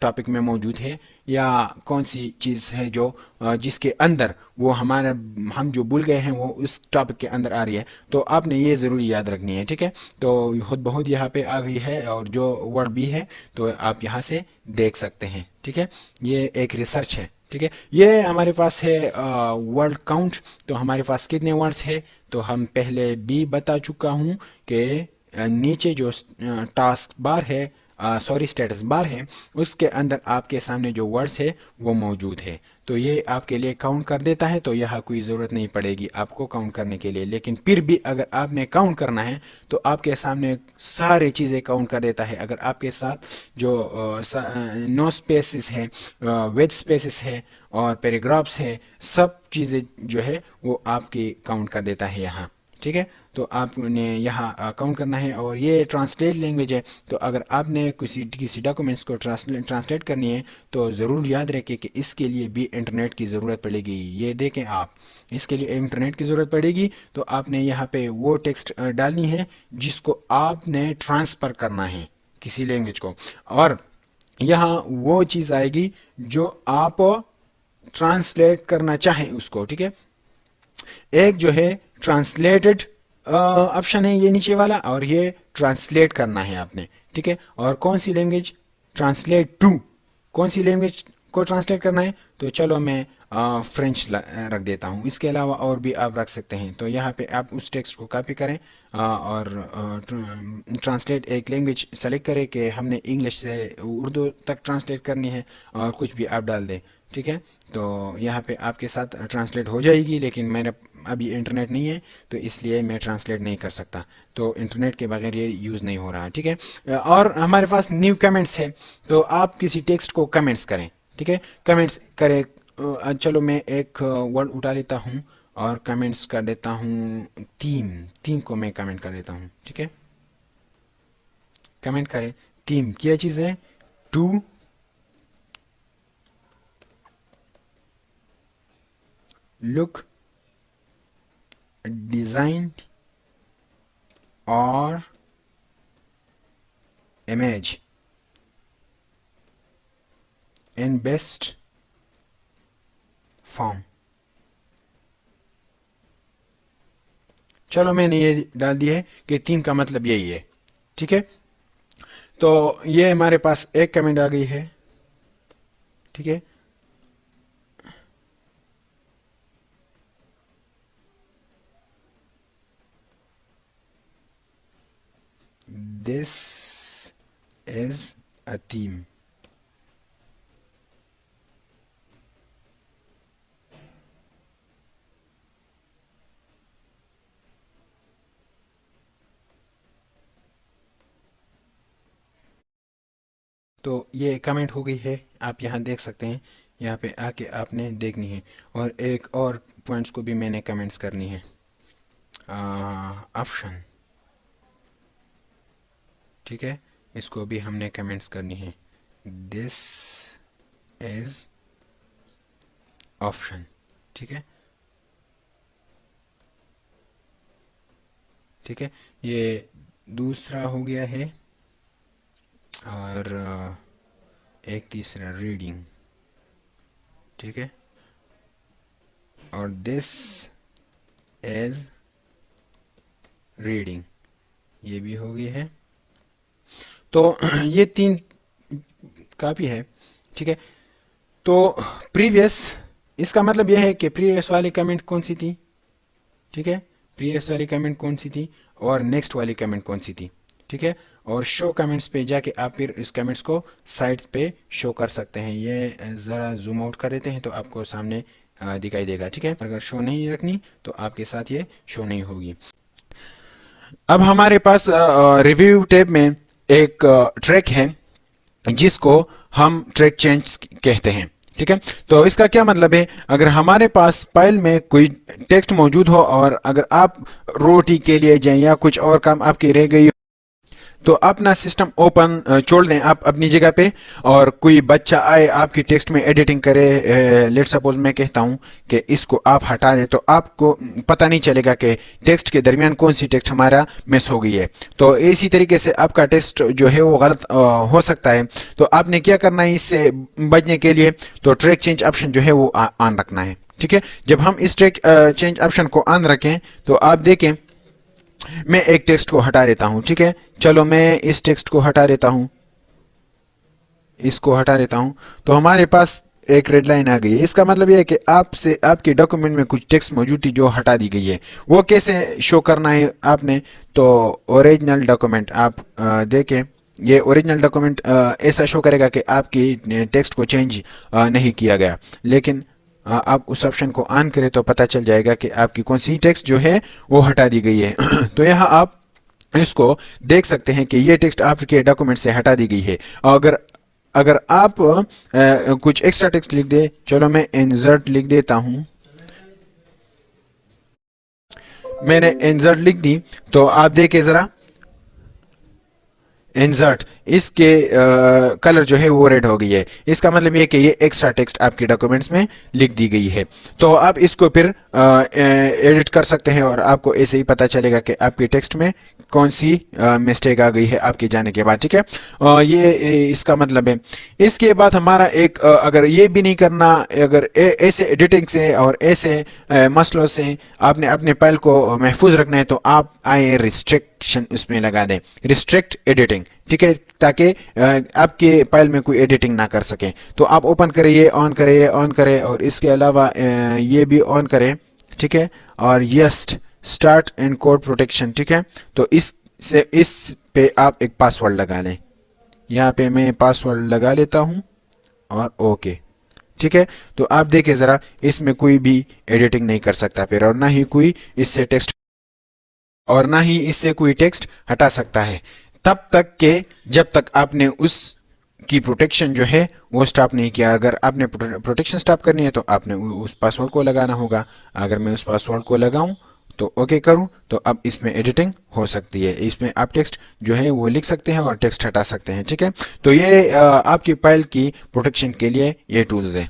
Topic میں موجود ہے یا کون سی چیز ہے جو جس کے اندر وہ ہم جو بھول گئے ہیں وہ اس ٹاپک کے اندر آ رہی ہے. تو آپ نے یہ ضروری یاد رکھنی ہے. ٹھیک ہے, تو خود بہت یہاں پہ آ گئی ہے اور جو ورڈ بھی ہے تو آپ یہاں سے دیکھ سکتے ہیں. ٹھیک ہے, یہ ایک ریسرچ ہے. ٹھیک ہے, یہ ہمارے پاس ہے ورڈ کاؤنٹ. تو ہمارے پاس کتنے ورڈز ہے تو ہم پہلے بھی بتا چکا ہوں کہ نیچے جو ٹاسک بار ہے اسٹیٹس بار ہے اس کے اندر آپ کے سامنے جو ورڈز ہے وہ موجود ہے. تو یہ آپ کے لیے کاؤنٹ کر دیتا ہے, تو یہاں کوئی ضرورت نہیں پڑے گی آپ کو کاؤنٹ کرنے کے لیے. لیکن پھر بھی اگر آپ نے کاؤنٹ کرنا ہے تو آپ کے سامنے سارے چیزیں کاؤنٹ کر دیتا ہے. اگر آپ کے ساتھ جو نو اسپیسز ہے, ویج اسپیسز ہے اور پیراگرافس ہے, سب چیزیں جو ہے وہ آپ کی کاؤنٹ کر دیتا ہے یہاں. ٹھیک ہے, تو آپ نے یہاں کاؤنٹ کرنا ہے. اور یہ ٹرانسلیٹ لینگویج ہے, تو اگر آپ نے کسی ڈاکومنٹس کو ٹرانسلیٹ کرنی ہے تو ضرور یاد رکھیں کہ اس کے لیے بھی انٹرنیٹ کی ضرورت پڑے گی. یہ دیکھیں آپ, اس کے لیے انٹرنیٹ کی ضرورت پڑے گی. تو آپ نے یہاں پہ وہ ٹیکسٹ ڈالنی ہے جس کو آپ نے ٹرانسفر کرنا ہے کسی لینگویج کو, اور یہاں وہ چیز آئے گی جو آپ ٹرانسلیٹ کرنا چاہیں اس کو. ٹھیک ہے, ایک جو ہے ٹرانسلیٹڈ آپشن ہے یہ نیچے والا, اور یہ ٹرانسلیٹ کرنا ہے آپ نے. ٹھیک ہے, اور کون سی لینگویج ٹرانسلیٹ ٹو, کون سی لینگویج کو ٹرانسلیٹ کرنا ہے, تو چلو میں فرینچ رکھ دیتا ہوں. اس کے علاوہ اور بھی آپ رکھ سکتے ہیں. تو یہاں پہ آپ اس ٹیکسٹ کو کاپی کریں اور ٹرانسلیٹ ایک لینگویج سلیکٹ کریں کہ ہم نے انگلش سے اردو تک ٹرانسلیٹ کرنی ہے, اور کچھ بھی آپ ڈال دیں. ٹھیک ہے, تو یہاں پہ آپ کے ساتھ ٹرانسلیٹ ہو جائے گی, لیکن میرا ابھی انٹرنیٹ نہیں ہے تو اس لیے میں ٹرانسلیٹ نہیں کر سکتا. تو انٹرنیٹ کے بغیر یہ یوز نہیں ہو رہا. ٹھیک ہے, اور ہمارے پاس نیو کمنٹس ہے, تو آپ کسی ٹیکسٹ کو کمنٹس کریں. ٹھیک ہے, کمنٹس کریں. چلو میں ایک ورڈ اٹھا لیتا ہوں اور کمنٹس کر دیتا ہوں تیم کو میں کمنٹ کر دیتا ہوں. ٹھیک ہے, کمنٹ کریں. تیم کیا چیز ہے, to look designed or image in best form. چلو میں نے یہ ڈال دیا ہے کہ تین کا مطلب یہی ہے. ٹھیک ہے, تو یہ ہمارے پاس ایک کمنٹ آ گئی ہے. ٹھیک ہے, this is a theme. تو یہ کمنٹ ہو گئی ہے, آپ یہاں دیکھ سکتے ہیں. یہاں پہ آ کے آپ نے دیکھنی ہے, اور ایک اور پوائنٹس کو بھی میں نے کمنٹس کرنی ہے. آپشن, ٹھیک ہے, اس کو بھی ہم نے کمنٹس کرنی ہے. دس از آپشن. ٹھیک ہے, ٹھیک ہے, یہ دوسرا ہو گیا ہے. اور ایک تیسرا ریڈنگ. ٹھیک ہے, اور دس ایز ریڈنگ, یہ بھی ہو گئی ہے. تو یہ تین کاپی ہے. ٹھیک ہے, تو پریویس, اس کا مطلب یہ ہے کہ پریویس والی کمنٹ کون سی تھی. ٹھیک ہے, پریویس والی کمنٹ کون سی تھی اور نیکسٹ والی کمنٹ کون سی تھی. ٹھیک ہے, اور شو کمنٹس پہ جا کے آپ پھر اس کمنٹس کو سائٹ پہ شو کر سکتے ہیں. یہ ذرا زوم آؤٹ کر دیتے ہیں تو آپ کو سامنے دکھائی دے گا. ٹھیک ہے, اگر شو نہیں رکھنی تو آپ کے ساتھ یہ شو نہیں ہوگی. اب ہمارے پاس ریویو ٹیب میں ایک ٹریک ہے جس کو ہم ٹریک چینج کہتے ہیں. ٹھیک ہے, تو اس کا کیا مطلب ہے, اگر ہمارے پاس فائل میں کوئی ٹیکسٹ موجود ہو اور اگر آپ روٹی کے لیے جائیں یا کچھ اور کام آپ کی رہ گئی تو اپنا سسٹم اوپن چھوڑ دیں آپ اپنی جگہ پہ, اور کوئی بچہ آئے آپ کی ٹیکسٹ میں ایڈیٹنگ کرے, لیٹ سپوز میں کہتا ہوں کہ اس کو آپ ہٹا دیں, تو آپ کو پتہ نہیں چلے گا کہ ٹیکسٹ کے درمیان کون سی ٹیکسٹ ہمارا مس ہو گئی ہے. تو اسی طریقے سے آپ کا ٹیکسٹ جو ہے وہ غلط ہو سکتا ہے. تو آپ نے کیا کرنا ہے اس سے بچنے کے لیے, تو ٹریک چینج آپشن جو ہے وہ آن رکھنا ہے. ٹھیک ہے, جب ہم اس ٹریک چینج آپشن کو آن رکھیں تو آپ دیکھیں میں ایک ٹیکسٹ کو ہٹا دیتا ہوں. ٹھیک ہے, چلو میں اس ٹیکسٹ کو ہٹا دیتا ہوں, اس کو ہٹا دیتا ہوں. تو ہمارے پاس ایک ریڈ لائن آ گئی ہے. اس کا مطلب یہ ہے کہ آپ کے ڈاکومنٹ میں کچھ ٹیکسٹ موجود تھی جو ہٹا دی گئی ہے. وہ کیسے شو کرنا ہے آپ نے, تو اوریجنل ڈاکومنٹ آپ دیکھیں, یہ اوریجنل ڈاکومنٹ ایسا شو کرے گا کہ آپ کی ٹیکسٹ کو چینج نہیں کیا گیا. لیکن آپ اس آپشن کو آن کریں تو پتہ چل جائے گا کہ آپ کی کون سی ٹیکسٹ جو ہے وہ ہٹا دی گئی ہے. تو یہاں آپ اس کو دیکھ سکتے ہیں کہ یہ ٹیکسٹ آپ کے ڈاکومنٹ سے ہٹا دی گئی ہے. اگر آپ کچھ ایکسٹرا ٹیکسٹ لکھ دیں, چلو میں انسرٹ لکھ دیتا ہوں, میں نے انسرٹ لکھ دی. تو آپ دیکھیں ذرا انسرٹ, اس کے کلر جو ہے وہ ریڈ ہو گئی ہے. اس کا مطلب یہ کہ یہ ایکسٹرا ٹیکسٹ آپ کے ڈاکومنٹس میں لکھ دی گئی ہے. تو آپ اس کو پھر ایڈٹ کر سکتے ہیں, اور آپ کو ایسے ہی پتہ چلے گا کہ آپ کے ٹیکسٹ میں کون سی مسٹیک آ گئی ہے آپ کے جانے کے بعد. ٹھیک ہے, یہ اس کا مطلب ہے. اس کے بعد ہمارا ایک, اگر یہ بھی نہیں کرنا, اگر ایسے ایڈیٹنگ سے اور ایسے مسئلوں سے آپ نے اپنے فائل کو محفوظ رکھنا ہے, تو آپ آئے ریسٹرکشن اس میں لگا دیں, ریسٹرکٹ ایڈیٹنگ. ٹھیک ہے, تاکہ آپ کے فائل میں کوئی ایڈیٹنگ نہ کر سکیں. تو آپ اوپن کریں, یہ آن کریں, یہ آن کریں, اور اس کے علاوہ یہ بھی آن کریں. ٹھیک ہے, اور yes start and code protection. ٹھیک ہے, تو اس پہ آپ ایک پاسورڈ لگا لیں. یہاں پہ میں پاسورڈ لگا لیتا ہوں اور اوکے. ٹھیک ہے, تو آپ دیکھیں ذرا, اس میں کوئی بھی ایڈیٹنگ نہیں کر سکتا پھر, اور نہ ہی کوئی اس سے ٹیکسٹ, اور نہ ہی اس سے کوئی ٹیکسٹ ہٹا سکتا ہے, تب تک کہ جب تک آپ نے اس کی پروٹیکشن جو ہے وہ سٹاپ نہیں کیا. اگر آپ نے پروٹیکشن سٹاپ کرنی ہے تو آپ نے اس پاسورڈ کو لگانا ہوگا. اگر میں اس پاسورڈ کو لگاؤں تو اوکے کروں, تو اب اس میں ایڈیٹنگ ہو سکتی ہے. اس میں آپ ٹیکسٹ جو ہے وہ لکھ سکتے ہیں اور ٹیکسٹ ہٹا سکتے ہیں. ٹھیک ہے, تو یہ آپ کی فائل کی پروٹیکشن کے لیے یہ ٹولز ہے.